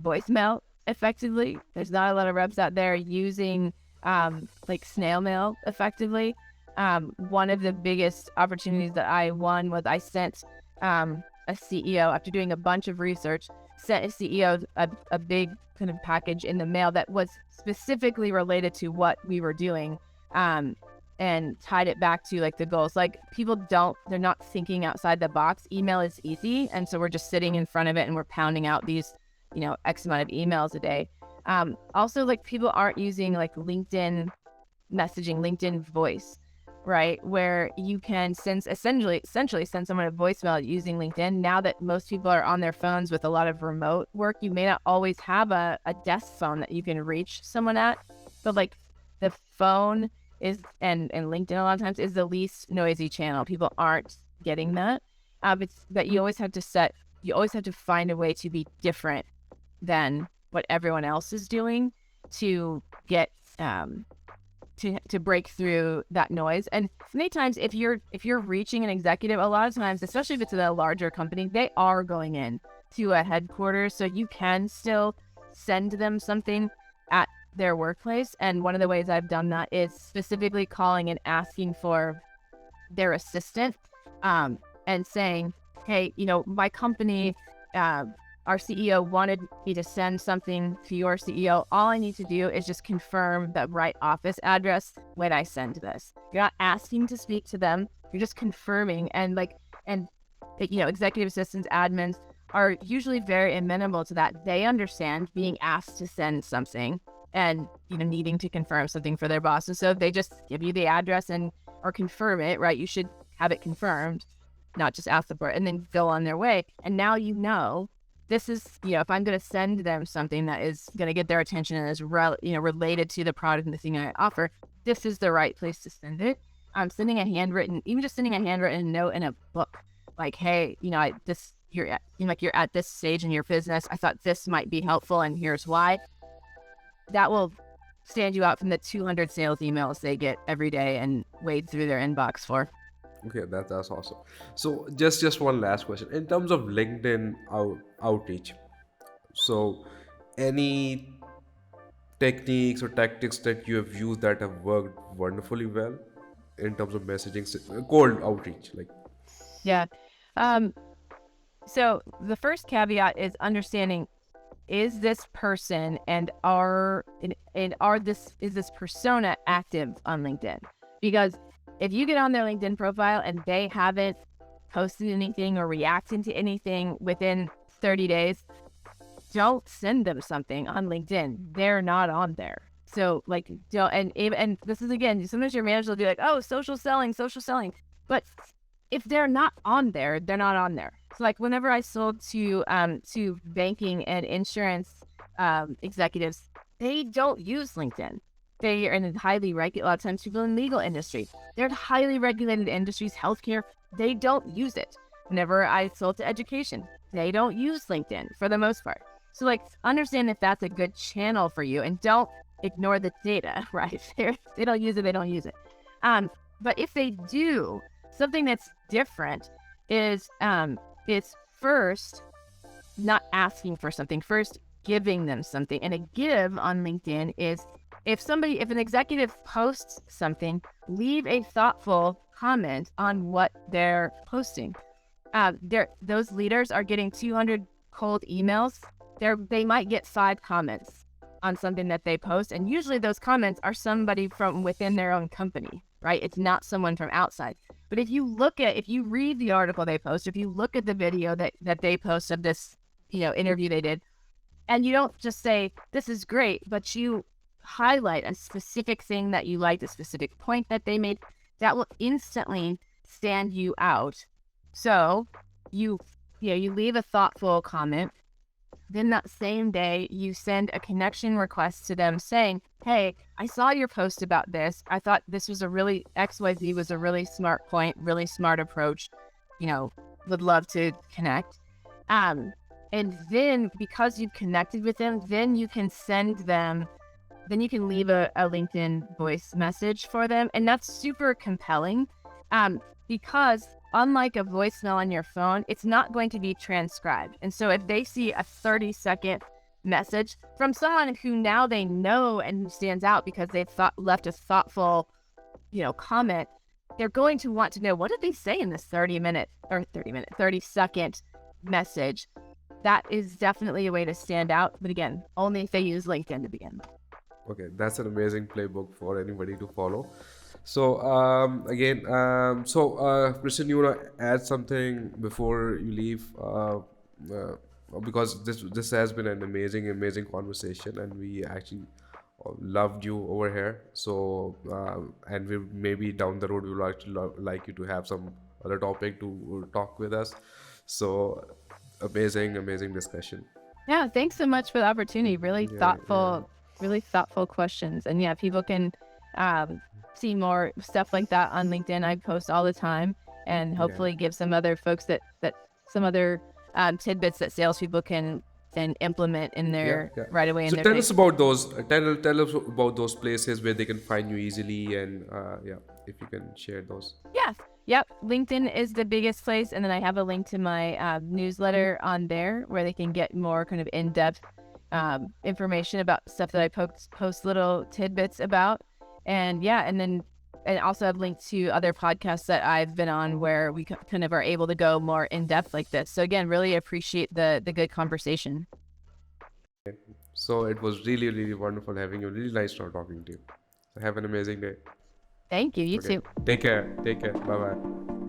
voicemail effectively. There's not a lot of reps out there using like snail mail effectively. One of the biggest opportunities that I won was I sent a CEO, after doing a bunch of research, sent a CEO a big kind of package in the mail that was specifically related to what we were doing, and tied it back to like the goals. Like, people they're not thinking outside the box. Email is easy, and so we're just sitting in front of it and we're pounding out these, X amount of emails a day. Also, like, people aren't using like LinkedIn messaging, LinkedIn voice, right? Where you can essentially send someone a voicemail using LinkedIn. Now that most people are on their phones with a lot of remote work, you may not always have a desk phone that you can reach someone at, but like the phone is, and LinkedIn a lot of times is the least noisy channel. People aren't getting that. But you always have to find a way to be different than what everyone else is doing to get to break through that noise. And many times, if you're reaching an executive, a lot of times, especially if it's a larger company, they are going in to a headquarters, so you can still send them something at their workplace. And one of the ways I've done that is specifically calling and asking for their assistant, and saying, hey, my company, our CEO wanted me to send something to your CEO. All I need to do is just confirm the right office address when I send this. You're not asking to speak to them. You're just confirming. And executive assistants, admins are usually very amenable to that. They understand being asked to send something and, needing to confirm something for their boss. And so if they just give you the address or confirm it, right, you should have it confirmed, not just ask them for it, and then go on their way. And now this is, if I'm going to send them something that is going to get their attention and is related to the product and the thing I offer, this is the right place to send it. Sending a handwritten note in a book, like, hey, you're at this stage in your business. I thought this might be helpful, and here's why. That will stand you out from the 200 sales emails they get every day and wade through their inbox for. Okay, that's awesome. So just one last question. In terms of LinkedIn outreach, so any techniques or tactics that you have used that have worked wonderfully well in terms of messaging, cold outreach, like? Yeah. Um, so the first caveat is understanding, is this person and is this persona active on LinkedIn? Because if you get on their LinkedIn profile and they haven't posted anything or reacted to anything within 30 days, don't send them something on LinkedIn. They're not on there. So like, don't, and this is, again, sometimes your manager will be like, oh, social selling. But if they're not on there, they're not on there. So like whenever I sold to banking and insurance executives, they don't use LinkedIn. They are in highly regulated, a lot of times people in legal industry, they're in highly regulated industries, healthcare, they don't use it. Whenever I sold to education, they don't use LinkedIn for the most part. So like, understand if that's a good channel for you, and don't ignore the data, right? They don't use it, they don't use it. But if they do, something that's different is first not asking for something, first giving them something. And a give on LinkedIn is if an executive posts something, leave a thoughtful comment on what they're posting. Those leaders are getting 200 cold emails. They might get 5 comments on something that they post, and usually those comments are somebody from within their own company, right? It's not someone from outside. But if you read the article they post, if you look at the video that they post of this, interview they did, and you don't just say, this is great, but you highlight a specific thing that you liked, a specific point that they made, that will instantly stand you out. So you leave a thoughtful comment. Then that same day, you send a connection request to them saying, hey, I saw your post about this. I thought this was XYZ was a really smart point, really smart approach. Would love to connect. And then because you've connected with them, then you can leave a LinkedIn voice message for them. And that's super compelling because unlike a voicemail on your phone, it's not going to be transcribed. And so if they see a 30-second message from someone who now they know and who stands out because they've left a thoughtful, comment, they're going to want to know, what did they say in this 30-second message? That is definitely a way to stand out. But again, only if they use LinkedIn to begin with. Okay, that's an amazing playbook for anybody to follow. So Kristen, you want to add something before you leave? Because this has been an amazing conversation, and we actually loved you over here. So and we maybe down the road we would actually like you to have some other topic to talk with us. So amazing discussion. Yeah, thanks so much for the opportunity. Really thoughtful questions. And yeah, people can see more stuff like that on LinkedIn. I post all the time, and hopefully give some other folks that some other tidbits that salespeople can then implement in their right away. So tell us about those. Tell us about those places where they can find you easily, and if you can share those. Yeah. Yep. LinkedIn is the biggest place. And then I have a link to my newsletter on there where they can get more kind of in-depth information about stuff that I post little tidbits about. And and also have linked to other podcasts that I've been on where we kind of are able to go more in depth like this. So again, really appreciate the good conversation. So it was really wonderful having you. Really nice talking to you. So have an amazing day. Thank you. You too. Take care. Bye bye.